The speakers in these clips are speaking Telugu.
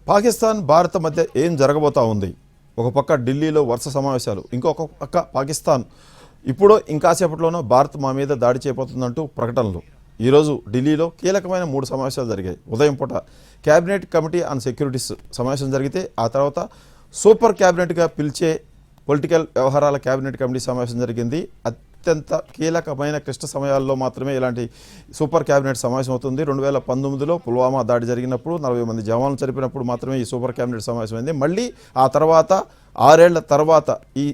పాకిస్తాన్ భారత మధ్య ఏం జరగబోతా ఉంది? ఒక పక్క ఢిల్లీలో వరుస సమావేశాలు, ఇంకొక పక్క పాకిస్తాన్ ఇప్పుడు ఇంకాసేపట్లోనూ భారత్ మా మీద దాడి చేయబోతుందంటూ ప్రకటనలు. ఈరోజు ఢిల్లీలో కీలకమైన 3 సమావేశాలు జరిగాయి. ఉదయం పూట క్యాబినెట్ కమిటీ ఆన్ సెక్యూరిటీస్ సమావేశం జరిగితే, ఆ తర్వాత సూపర్ క్యాబినెట్గా పిలిచే పొలిటికల్ వ్యవహారాల క్యాబినెట్ కమిటీ సమావేశం జరిగింది. అత్యంత కీలకమైన క్లిష్ట సమయాల్లో మాత్రమే ఇలాంటి సూపర్ క్యాబినెట్ సమావేశం అవుతుంది. 2019లో పుల్వామా దాడి జరిగినప్పుడు 40 మంది జవాన్లు చనిపోయినప్పుడు మాత్రమే ఈ సూపర్ క్యాబినెట్ సమావేశం అయింది. మళ్ళీ ఆ తర్వాత 6 ఏళ్ల తర్వాత ఈ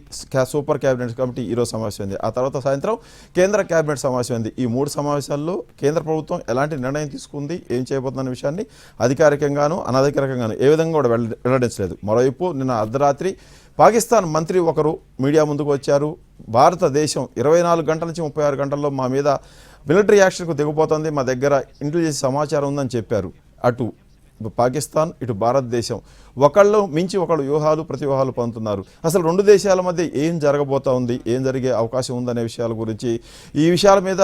సూపర్ క్యాబినెట్ కమిటీ ఈరోజు సమావేశమైంది. ఆ తర్వాత సాయంత్రం కేంద్ర క్యాబినెట్ సమావేశమైంది. ఈ 3 సమావేశాల్లో కేంద్ర ప్రభుత్వం ఎలాంటి నిర్ణయం తీసుకుంది, ఏం చేయబోతుందన్న విషయాన్ని అధికారికంగాను అనధికారికంగాను ఏ విధంగా కూడా వెల్లడించలేదు. మరోవైపు నిన్న అర్ధరాత్రి పాకిస్తాన్ మంత్రి ఒకరు మీడియా ముందుకు వచ్చారు. భారతదేశం 24 గంటల నుంచి 36 గంటల్లో మా మీద మిలిటరీ యాక్షన్కు దిగిపోతుంది, మా దగ్గర ఇంటెలిజెన్స్ సమాచారం ఉందని చెప్పారు. అటు పాకిస్తాన్, ఇటు భారతదేశం ఒకళ్ళు మించి ఒకళ్ళు వ్యూహాలు ప్రతివ్యూహాలు పొందుతున్నారు. అసలు 2 దేశాల మధ్య ఏం జరగబోతా ఉంది, ఏం జరిగే అవకాశం ఉందనే విషయాల గురించి, ఈ విషయాల మీద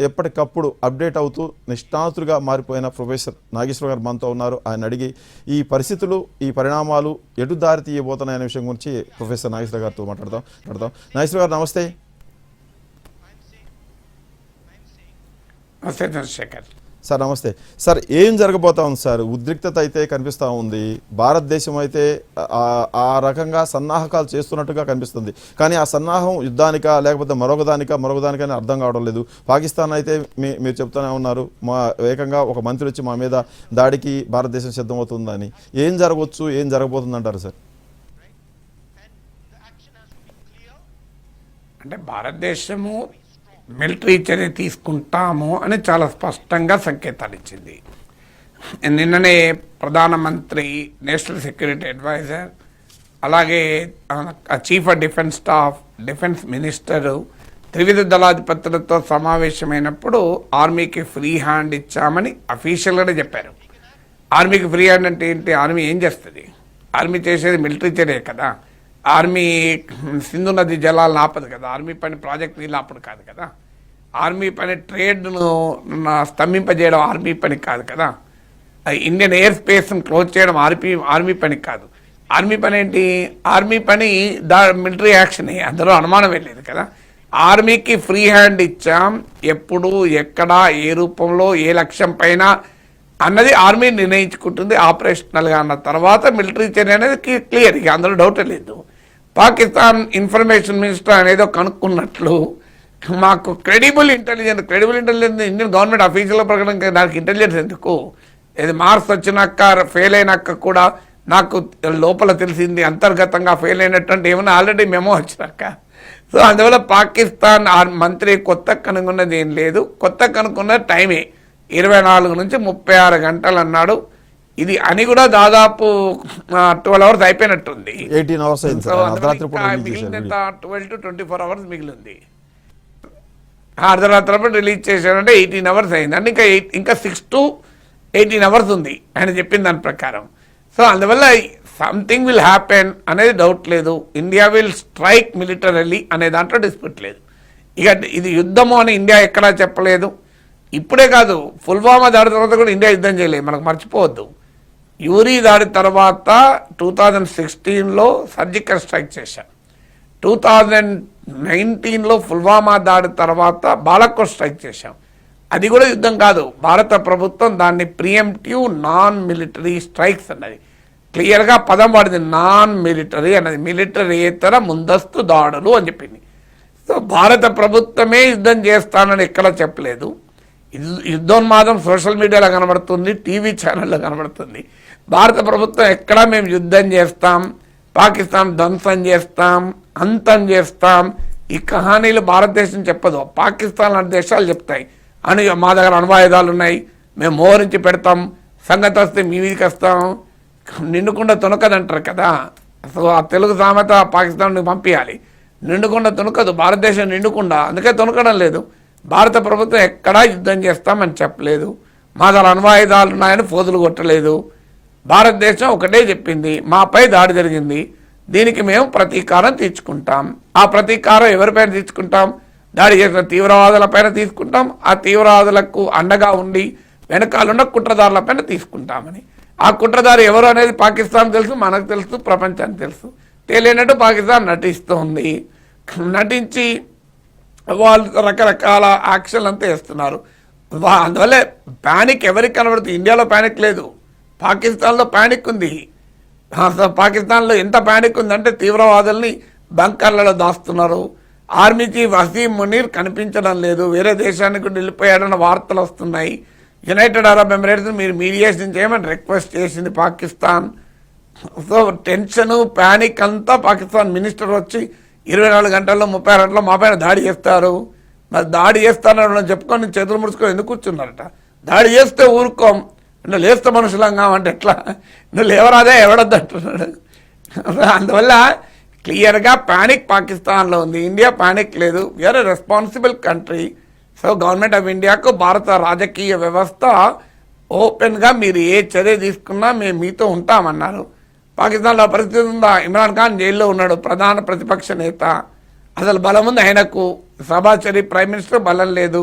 ఎప్పటికప్పుడు అప్డేట్ అవుతూ నిష్ణాతులుగా మారిపోయిన ప్రొఫెసర్ నాగేశ్వర గారు మనతో ఉన్నారు. ఆయన అడిగి ఈ పరిస్థితులు, ఈ పరిణామాలు ఎటు దారి తీయబోతున్నాయనే విషయం గురించి ప్రొఫెసర్ నాగేశ్వర గారితో మాట్లాడదాం. నాగేశ్వర గారు నమస్తే. నమస్తే చంద్రశేఖర్ సార్. నమస్తే సార్. ఏం జరగబోతా ఉంది సార్? ఉద్రిక్తత అయితే కనిపిస్తూ ఉంది. భారతదేశం అయితే ఆ రకంగా సన్నాహకాలు చేస్తున్నట్టుగా కనిపిస్తుంది. కానీ ఆ సన్నాహం యుద్ధానికా లేకపోతే మరొకదానికని అర్థం కావడం లేదు. పాకిస్తాన్ అయితే మీరు చెప్తూనే ఉన్నారు, మా ఏకంగా ఒక మంత్రి వచ్చి మా మీద దాడికి భారతదేశం సిద్ధమవుతుందని. ఏం జరగవచ్చు, ఏం జరగబోతుంది అంటారు సార్? అంటే భారతదేశము మిలిటరీ చర్య తీసుకుంటాము అని చాలా స్పష్టంగా సంకేతాలు ఇచ్చింది. నిన్ననే ప్రధానమంత్రి, నేషనల్ సెక్యూరిటీ అడ్వైజర్, అలాగే chief of defence staff, defence minister త్రివిధ దళాధిపతులతో సమావేశమైనప్పుడు ఆర్మీకి ఫ్రీ హ్యాండ్ ఇచ్చామని అఫీషియల్గానే చెప్పారు. ఆర్మీకి ఫ్రీ హ్యాండ్ అంటే ఏంటి? ఆర్మీ ఏం చేస్తుంది? ఆర్మీ చేసేది మిలిటరీ చర్య కదా. ఆర్మీ సింధు నది జలాలను ఆపదు కదా. ఆర్మీ పని ప్రాజెక్ట్ నీళ్ళు ఆపడు కాదు కదా. ఆర్మీ పని ట్రేడ్ను స్తంభింపజేయడం ఆర్మీ పని కాదు కదా. ఇండియన్ ఎయిర్ స్పేస్ను క్లోజ్ చేయడం ఆర్మీ పని కాదు. ఆర్మీ పని ఏంటి? ఆర్మీ పని మిలిటరీ యాక్షన్, అందులో అనుమానం వెళ్ళేది కదా. ఆర్మీకి ఫ్రీ హ్యాండ్ ఇచ్చాం. ఎప్పుడు, ఎక్కడ, ఏ రూపంలో, ఏ లక్ష్యం పైన అన్నది ఆర్మీ నిర్ణయించుకుంటుంది ఆపరేషనల్గా. అన్న తర్వాత మిలిటరీ చర్య అనేది క్లియర్, ఇక అందులో డౌట్ లేదు. పాకిస్తాన్ ఇన్ఫర్మేషన్ మినిస్టర్ అనేదో కనుక్కున్నట్లు మాకు credible intelligence Indian government official ప్రకటన, నాకు ఇంటెలిజెన్స్ ఎందుకు? ఇది మార్క్స్ వచ్చినాక ఫెయిల్ అయినాక కూడా నాకు లోపల తెలిసింది అంతర్గతంగా ఫెయిల్ అయినటువంటి ఏమైనా ఆల్రెడీ మెమో వచ్చినాక. సో అందువల్ల పాకిస్తాన్ మంత్రి కొత్త కనుక్కున్నది ఏం లేదు. కొత్త కనుక్కున్న టైమే 24 నుంచి 36 గంటలు అన్నాడు. ఇది అని కూడా దాదాపు 12 అవర్స్ అయిపోయినట్టుంది. 18 అవర్స్ మిగిలినంత 12 to 24 అవర్స్ మిగిలింది. అర్ధరాత్రి రిలీజ్ చేశారంటే 18 అవర్స్ అయింది. అంటే ఇంకా 6 to 18 అవర్స్ ఉంది ఆయన చెప్పిన దాని ప్రకారం. సో అందువల్ల సంథింగ్ విల్ హ్యాపెన్ అనేది డౌట్ లేదు. ఇండియా విల్ స్ట్రైక్ మిలిటరీలీ అనే దాంట్లో డిస్ప్యూట్ లేదు. ఇక ఇది యుద్ధము అని ఇండియా ఎక్కడా చెప్పలేదు. ఇప్పుడే కాదు, పుల్వామా దాడి తర్వాత కూడా ఇండియా యుద్ధం చేయలేదు, మనకు మర్చిపోవద్దు. యూరీ దాడి తర్వాత 2016లో సర్జికల్ స్ట్రైక్ చేశాం. 2019లో పుల్వామా దాడి తర్వాత బాలాకోట్ స్ట్రైక్ చేశాం. అది కూడా యుద్ధం కాదు. భారత ప్రభుత్వం దాన్ని ప్రియంప్టివ్ నాన్ మిలిటరీ స్ట్రైక్స్ అన్నది. క్లియర్గా పదం వాడింది, నాన్ మిలిటరీ అన్నది. మిలిటరీయేతర ముందస్తు దాడులు అని చెప్పింది. సో భారత ప్రభుత్వమే యుద్ధం చేస్తానని ఎక్కడ చెప్పలేదు. యుద్ధోన్మాదం సోషల్ మీడియాలో కనబడుతుంది, టీవీ ఛానల్లో కనబడుతుంది. భారత ప్రభుత్వం ఎక్కడా మేము యుద్ధం చేస్తాం, పాకిస్తాన్ ధ్వంసం చేస్తాం, అంతం చేస్తాం, ఈ కహానీలు భారతదేశం చెప్పదు. పాకిస్తాన్ లాంటి దేశాలు చెప్తాయి. మా దగ్గర అణ్వాయుధాలు ఉన్నాయి, మేము మోహరించి పెడతాం, సంగతి వస్తే మీ మీదకి వస్తాం, నిండుకుండా తునకదంటారు కదా. అసలు ఆ తెలుగు సామెత పాకిస్తాన్కి పంపించాలి. నిండుకుండా తునకదు, భారతదేశం నిండుకుండా, అందుకే తునకడం లేదు. భారత ప్రభుత్వం ఎక్కడా యుద్ధం చేస్తామని చెప్పలేదు. మా దగ్గర అణ్వాయుధాలు ఉన్నాయని ఫోజులు కొట్టలేదు. భారతదేశం ఒకటే చెప్పింది, మాపై దాడి జరిగింది, దీనికి మేము ప్రతీకారం తీర్చుకుంటాం. ఆ ప్రతీకారం ఎవరిపైన తీర్చుకుంటాం? దాడి చేసిన తీవ్రవాదులపైన తీసుకుంటాం. ఆ తీవ్రవాదులకు అండగా ఉండి వెనకాలన్న కుట్రదారులపైన తీసుకుంటామని. ఆ కుట్రదారి ఎవరు అనేది పాకిస్తాన్ తెలుసు, మనకు తెలుసు, ప్రపంచానికి తెలుసు. తెలియనట్టు పాకిస్తాన్ నటిస్తుంది. నటించి వాళ్ళు రకరకాల యాక్షన్లు అంతా వేస్తున్నారు. అందువల్ల ప్యానిక్ ఎవరికి కనబడుతుంది? ఇండియాలో ప్యానిక్ లేదు, పాకిస్తాన్లో ప్యానిక్ ఉంది. పాకిస్తాన్లో ఎంత ప్యానిక్ ఉందంటే తీవ్రవాదుల్ని బంకర్లలో దాస్తున్నారు. ఆర్మీ చీఫ్ అసీం మునీర్ కనిపించడం లేదు, వేరే దేశానికి వెళ్ళిపోయాడన్న వార్తలు వస్తున్నాయి. యునైటెడ్ అరబ్ ఎమిరేట్స్ మీరు మీడియేషన్ చేయమని రిక్వెస్ట్ చేసింది పాకిస్తాన్. సో టెన్షన్ ప్యానిక్ అంతా పాకిస్తాన్ మినిస్టర్ వచ్చి 24 గంటల్లో 36 గంటల్లో మా పైన దాడి చేస్తారు. మరి దాడి చేస్తానని చెప్పుకొని చేతులు ముడుచుకొని ఎందుకు కూర్చున్నారట? దాడి చేస్తే ఊరుకోం, నువ్వు లేస్తే మనుషులంగా అంటే ఎట్లా? నువ్వు లేవరాదే ఎవడద్దు అంటున్నాడు. అందువల్ల క్లియర్గా ప్యానిక్ పాకిస్తాన్లో ఉంది, ఇండియా ప్యానిక్ లేదు. We are a responsible country. So government of ఇండియాకు భారత రాజకీయ వ్యవస్థ ఓపెన్గా మీరు ఏ చర్య తీసుకున్నా మేము మీతో ఉంటామన్నారు. పాకిస్తాన్లో పరిస్థితి ఉందా? ఇమ్రాన్ ఖాన్ జైల్లో ఉన్నాడు, ప్రధాన ప్రతిపక్ష నేత. అసలు బలం ఉంది ఆయనకు. షహబాజ్ షరీఫ్ ప్రైమ్ మినిస్టర్, బలం లేదు.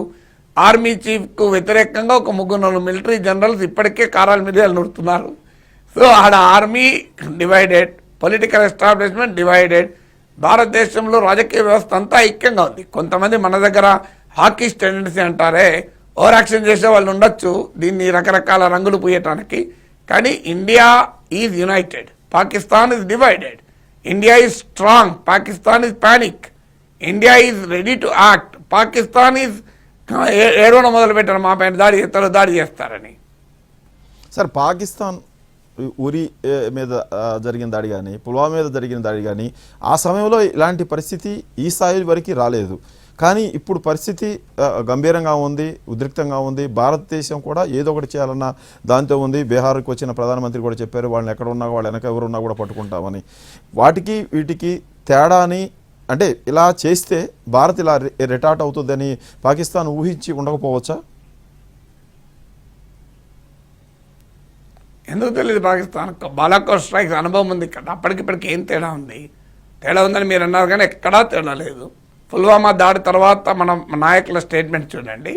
ఆర్మీ చీఫ్కు వ్యతిరేకంగా ఒక 3 మిలిటరీ జనరల్స్ ఇప్పటికే కారాల మీద నడుతున్నారు. సో ఆడ army divided, political establishment divided. భారతదేశంలో రాజకీయ వ్యవస్థ అంతా ఐక్యంగా ఉంది. కొంతమంది మన దగ్గర హాకీస్ టెండెన్సీ అంటారే, ఓవర్ యాక్షన్ చేసే వాళ్ళు ఉండొచ్చు దీన్ని రకరకాల రంగులు పూయటానికి. కానీ India is United, Pakistan is divided. India is strong, Pakistan is panic. India is ready to act, Pakistan is ఏడవడం మొదలు పెట్టారు, మా పైన దాడి చేస్తారు, దాడి చేస్తారని. సార్, పాకిస్తాన్ ఉరి మీద జరిగిన దాడి కానీ, పుల్వామా మీద జరిగిన దాడి కానీ, ఆ సమయంలో ఇలాంటి పరిస్థితి ఈ స్థాయి వరకు రాలేదు. కానీ ఇప్పుడు పరిస్థితి గంభీరంగా ఉంది, ఉద్రిక్తంగా ఉంది. భారతదేశం కూడా ఏదో ఒకటి చేయాలన్న దాంతో ఉంది. బీహార్కి వచ్చిన ప్రధానమంత్రి కూడా చెప్పారు, వాళ్ళని ఎక్కడ ఉన్నా వాళ్ళు వెనక ఎవరున్నా కూడా పట్టుకుంటామని. వాటికి వీటికి తేడాని అంటే ఇలా చేస్తే భారత్ ఇలా రిటార్ట్ అవుతుందని పాకిస్తాన్ ఊహించి ఉండకపోవచ్చా? ఎందుకు తెలియదు పాకిస్తాన్? బాలాకోట్ స్ట్రైక్స్ అనుభవం ఉంది కదా, అప్పటికిప్పటికి ఏం తేడా ఉంది? తేడా ఉందని మీరు అన్నారు కానీ ఎక్కడా తేడా లేదు. పుల్వామా దాడి తర్వాత మన నాయకుల స్టేట్మెంట్ చూడండి,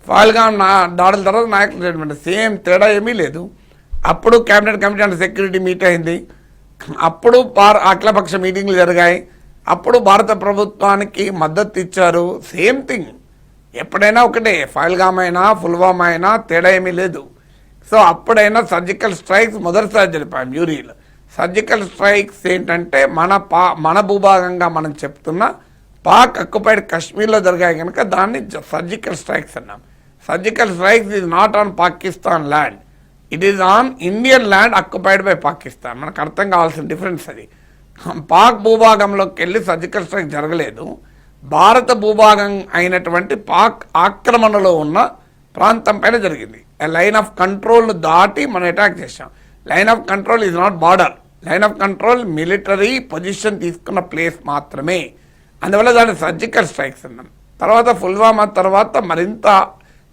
ఫాల్గామ్ దాడుల తర్వాత నాయకుల స్టేట్మెంట్ సేమ్, తేడా ఏమీ లేదు. అప్పుడు cabinet committee and security meet అయింది, అప్పుడు అఖిలపక్ష మీటింగ్లు జరిగాయి, అప్పుడు భారత ప్రభుత్వానికి మద్దతు ఇచ్చారు. సేమ్ థింగ్, ఎప్పుడైనా ఒకటే, ఫాల్గామ్ అయినా పుల్వామా అయినా తేడా ఏమీ లేదు. సో అప్పుడైనా సర్జికల్ స్ట్రైక్స్ మొదటిసారి జరిపాం యూరీలో. సర్జికల్ స్ట్రైక్స్ ఏంటంటే మన భూభాగంగా మనం చెప్తున్న పాక్ అక్యుపైడ్ కాశ్మీర్లో జరిగాయి కనుక దాన్ని సర్జికల్ స్ట్రైక్స్ అన్నాం. Surgical strikes is not on Pakistan land, it is on Indian land occupied by Pakistan. మనకు అర్థం కావాల్సిన డిఫరెన్స్ అది. పాక్ భూభాగంలోకి వెళ్ళి సర్జికల్ స్ట్రైక్ జరగలేదు, భారత భూభాగం అయినటువంటి పాక్ ఆక్రమణలో ఉన్న ప్రాంతం పైన జరిగింది. లైన్ ఆఫ్ కంట్రోల్ను దాటి మనం అటాక్ చేసాం. Line of control is not border, line of control military position తీసుకున్న ప్లేస్ మాత్రమే. అందువల్ల దాన్ని సర్జికల్ స్ట్రైక్స్ అన్నాం. తర్వాత పుల్వామా తర్వాత మరింత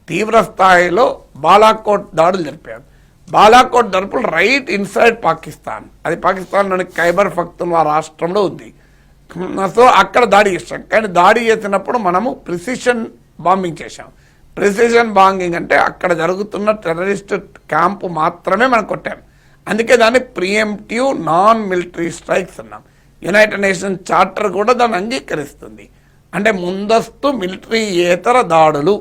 తీవ్ర స్థాయిలో బాలాకోట్ దాడులు జరిపారు. బాలాకోట్ దాడులు రైట్ ఇన్సైడ్ పాకిస్తాన్, అది పాకిస్తాన్లోని ఖైబర్ పఖ్తూన్ఖ్వా రాష్ట్రంలో ఉంది. సో అక్కడ దాడి చేసాం. కానీ దాడి చేసినప్పుడు మనము ప్రిసిషన్ బాంబింగ్ చేసాం. ప్రిసిషన్ బాంబింగ్ అంటే అక్కడ జరుగుతున్న టెర్రరిస్ట్ క్యాంపు మాత్రమే మనం కొట్టాం. అందుకే దాన్ని ప్రియంప్టివ్ నాన్ మిలిటరీ స్ట్రైక్స్ అన్నాం. యునైటెడ్ నేషన్స్ చార్టర్ కూడా దాన్ని అంగీకరిస్తుంది. అంటే ముందస్తు మిలిటరీయేతర దాడులు.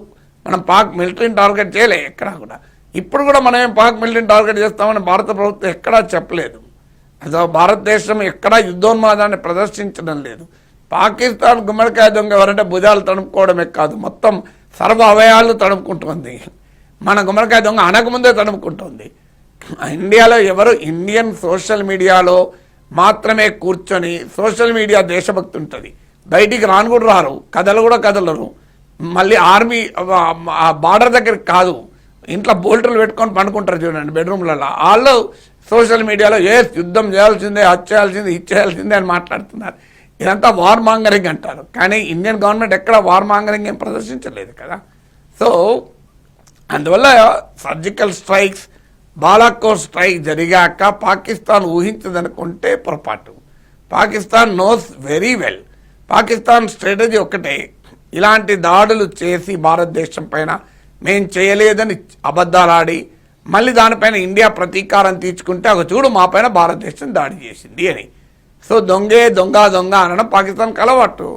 మనం పాక్ మిలిటరీని టార్గెట్ చేయలే ఎక్కడా కూడా. ఇప్పుడు కూడా మనం పాక్ మిలిటరీని టార్గెట్ చేస్తామని భారత ప్రభుత్వం ఎక్కడా చెప్పలేదు. అసలు భారతదేశం ఎక్కడా యుద్ధోన్మాదాన్ని ప్రదర్శించడం లేదు. పాకిస్తాన్ గుమ్మడికాయ దొంగ ఎవరంటే భుజాలు తడుపుకోవడమే కాదు, మొత్తం సర్వ అవయాలు తడుపుకుంటుంది. మన గుమ్మడికాయ దొంగ అనకముందే తడుపుకుంటుంది. ఇండియాలో ఎవరు ఇండియన్ సోషల్ మీడియాలో మాత్రమే కూర్చొని, సోషల్ మీడియా దేశభక్తి ఉంటుంది, బయటికి రాను కూడా రారు, కథలు కూడా కదలరు. మళ్ళీ ఆర్మీ బార్డర్ దగ్గరికి కాదు, ఇంట్లో బోల్టులు పెట్టుకొని పండుకుంటారు చూడండి బెడ్రూమ్లలో. వాళ్ళు సోషల్ మీడియాలో యుద్ధం చేయాల్సిందే, అది చేయాల్సిందే, ఇది చేయాల్సిందే అని మాట్లాడుతున్నారు. ఇదంతా వార్ మాంగరింగ్ అంటారు. కానీ ఇండియన్ గవర్నమెంట్ ఎక్కడ వార్ మాంగరింగ్ ఏం ప్రదర్శించలేదు కదా. సో అందువల్ల సర్జికల్ స్ట్రైక్స్, బాలాకోట్ స్ట్రైక్ జరిగాక పాకిస్తాన్ ఊహించదనుకుంటే పొరపాటు. Pakistan knows very well. Pakistan strategy ఒక్కటే, ఇలాంటి దాడులు చేసి భారతదేశం పైన మేం చేయలేదని అబద్ధాలాడి మళ్ళీ దానిపైన ఇండియా ప్రతీకారం తీర్చుకుంటే ఒక చూడు మా పైన భారతదేశం దాడి చేసింది అని. సో దొంగ దొంగ అనడం పాకిస్తాన్కి అలవాటు.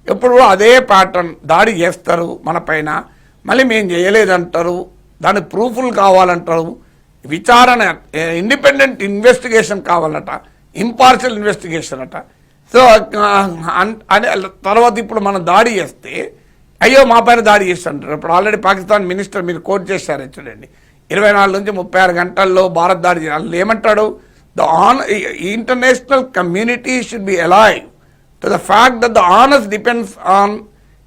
ఎప్పుడు అదే ప్యాటర్న్ దాడి చేస్తారు మన పైన, మళ్ళీ మేము చేయలేదంటారు, దానికి ప్రూఫ్లు కావాలంటారు, విచారణ ఇండిపెండెంట్ ఇన్వెస్టిగేషన్ కావాలట, ఇంపార్షియల్ ఇన్వెస్టిగేషన్ అట. సో అని తర్వాత ఇప్పుడు మనం దాడి చేస్తే అయ్యో మా పైన దాడి చేసి అంటారు. ఇప్పుడు ఆల్రెడీ పాకిస్తాన్ మినిస్టర్ మీరు కోట్ చేశారు చూడండి, 24 నుంచి 36 గంటల్లో భారత్ దాడి చేయాలి ఏమంటాడు, the international community should be alive to the fact that the honours depends on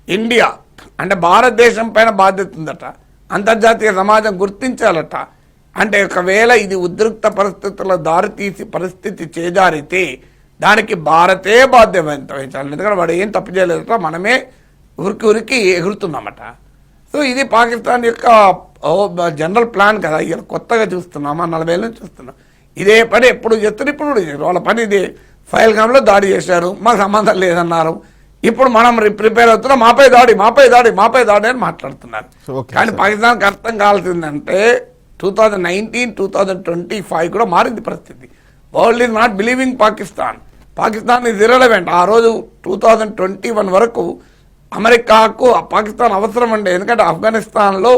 India. అంటే భారతదేశం పైన బాధ్యత ఉందట, అంతర్జాతీయ సమాజం గుర్తించాలట. అంటే ఒకవేళ ఇది ఉద్రిక్త పరిస్థితుల్లో దారితీసి పరిస్థితి చేజారితే దానికి భారతే బాధ్యత వహించాలి. ఎందుకంటే వాడు ఏం తప్పు చేయలేదట, మనమే ఉరికి ఎగురుతున్నామట. సో ఇది పాకిస్తాన్ యొక్క జనరల్ ప్లాన్ కదా, ఇలా కొత్తగా చూస్తున్నామా, 40 ఏళ్ళ నుంచి చూస్తున్నాం. ఇదే పని ఎప్పుడు చేస్తారు, ఇప్పుడు వాళ్ళ పని ఇదే. ఫైల్గామ్లో దాడి చేశారు, మాకు సంబంధం లేదన్నారు. ఇప్పుడు మనం ప్రిపేర్ అవుతున్నాం, మాపై దాడి అని మాట్లాడుతున్నారు. కానీ పాకిస్తాన్కి అర్థం కావాల్సిందంటే 2019, 2025 కూడా మారింది పరిస్థితి. World is not believing Pakistan. Pakistan is irrelevant. ఆ రోజు 2021 వరకు అమెరికాకు పాకిస్తాన్ అవసరం అండి. ఎందుకంటే ఆఫ్ఘనిస్తాన్లో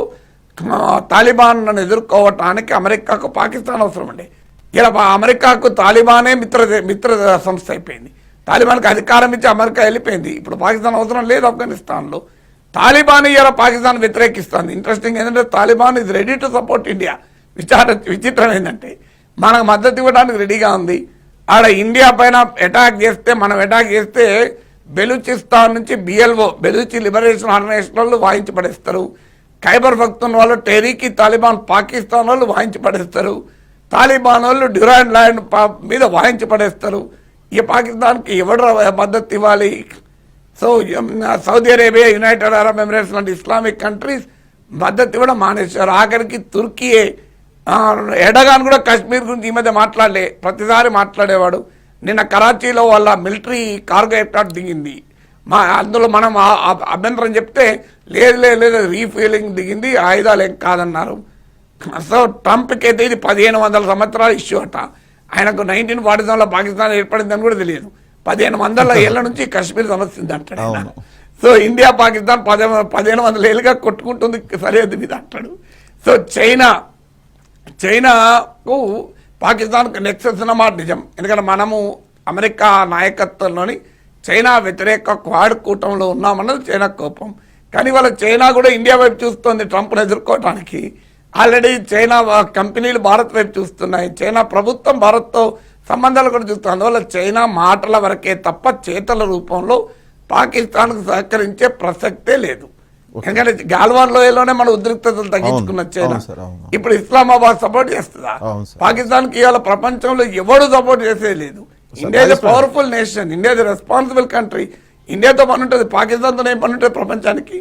తాలిబాన్లను ఎదుర్కోవటానికి అమెరికాకు పాకిస్తాన్ అవసరం అండి. ఇలా అమెరికాకు తాలిబానే మిత్ర సంస్థ అయిపోయింది. తాలిబాన్కి అధికారం ఇచ్చి అమెరికా వెళ్ళిపోయింది. ఇప్పుడు పాకిస్తాన్ అవసరం లేదు ఆఫ్ఘనిస్తాన్లో. తాలిబాన్ ఇలా పాకిస్తాన్ వ్యతిరేకిస్తుంది. ఇంట్రెస్టింగ్ ఏంటంటే Taliban is ready to support India. విచిత్రం ఏంటంటే మనకు మద్దతు ఇవ్వడానికి రెడీగా ఉంది. ఆడ ఇండియా పైన అటాక్ చేస్తే, మనం అటాక్ చేస్తే బెలూచిస్తాన్ నుంచి BLO బెలూచి లిబరేషన్ ఆర్గనైజేషన్ వాళ్ళు వాయించి పడేస్తారు. ఖైబర్ పఖ్తూన్ వాళ్ళు టెహరీకి తాలిబాన్ పాకిస్తాన్ వాళ్ళు వాయించి పడేస్తారు. తాలిబాన్ వాళ్ళు డ్యూరాండ్ ల్యాండ్ మీద వాయించి పడేస్తారు. ఈ పాకిస్తాన్కి ఎవరు మద్దతు ఇవ్వాలి? So Saudi Arabia, United Arab Emirates లాంటి ఇస్లామిక్ కంట్రీస్ మద్దతు ఇవ్వడం మానేశారు. ఆఖరికి తుర్కీయే, ఎడగాన్ కూడా కాశ్మీర్ గురించి ఈ మధ్య మాట్లాడలే, ప్రతిసారి మాట్లాడేవాడు. నిన్న కరాచీలో వాళ్ళ మిలిటరీ కార్గో ఎయిర్క్రాఫ్ట్ దిగింది. అందులో మనం అభ్యంతరం చెప్తే లేదు రీఫ్యూలింగ్ దిగింది, ఆయుధాలు ఏం కాదన్నారు. సో ట్రంప్కి అయితే ఇది 1500 సంవత్సరాల ఇష్యూ అట. ఆయనకు 1947లో పాకిస్తాన్ ఏర్పడిందని కూడా తెలియదు. 1500 ఏళ్ల నుంచి కాశ్మీర్ సమస్య ఉంది అంటాడు ఆయన. సో ఇండియా పాకిస్తాన్ 1500 ఏళ్ళుగా కొట్టుకుంటుంది సరిహద్దు మీద అంటాడు. సో చైనాకు పాకిస్తాన్కు నెక్సెస్ అన్నమాట నిజం. ఎందుకంటే మనము అమెరికా నాయకత్వంలోని చైనా వ్యతిరేక క్వాడ్ కూటంలో ఉన్నామన్నది చైనా కోపం. కానీ వాళ్ళ చైనా కూడా ఇండియా వైపు చూస్తుంది ట్రంప్ను ఎదుర్కోవటానికి. ఆల్రెడీ చైనా కంపెనీలు భారత్ వైపు చూస్తున్నాయి. చైనా ప్రభుత్వం భారత్తో సంబంధాలు కూడా చూస్తుంది. అందువల్ల చైనా మాటల వరకే తప్ప చేతల రూపంలో పాకిస్తాన్కు సహకరించే ప్రసక్తే లేదు. ఎందుకంటే గాల్వాన్ లోయలోనే మన ఉద్రిక్తతలు తగ్గించుకున్న చైనా ఇప్పుడు ఇస్లామాబాద్ సపోర్ట్ చేస్తుందా? పాకిస్తాన్కి ఇవాళ ప్రపంచంలో ఎవడు సపోర్ట్ చేసేది లేదు. India is powerful nation, India is responsible country. ఇండియాతో పని ఉంటుంది, పాకిస్తాన్తో ఏం పని ఉంటుంది ప్రపంచానికి?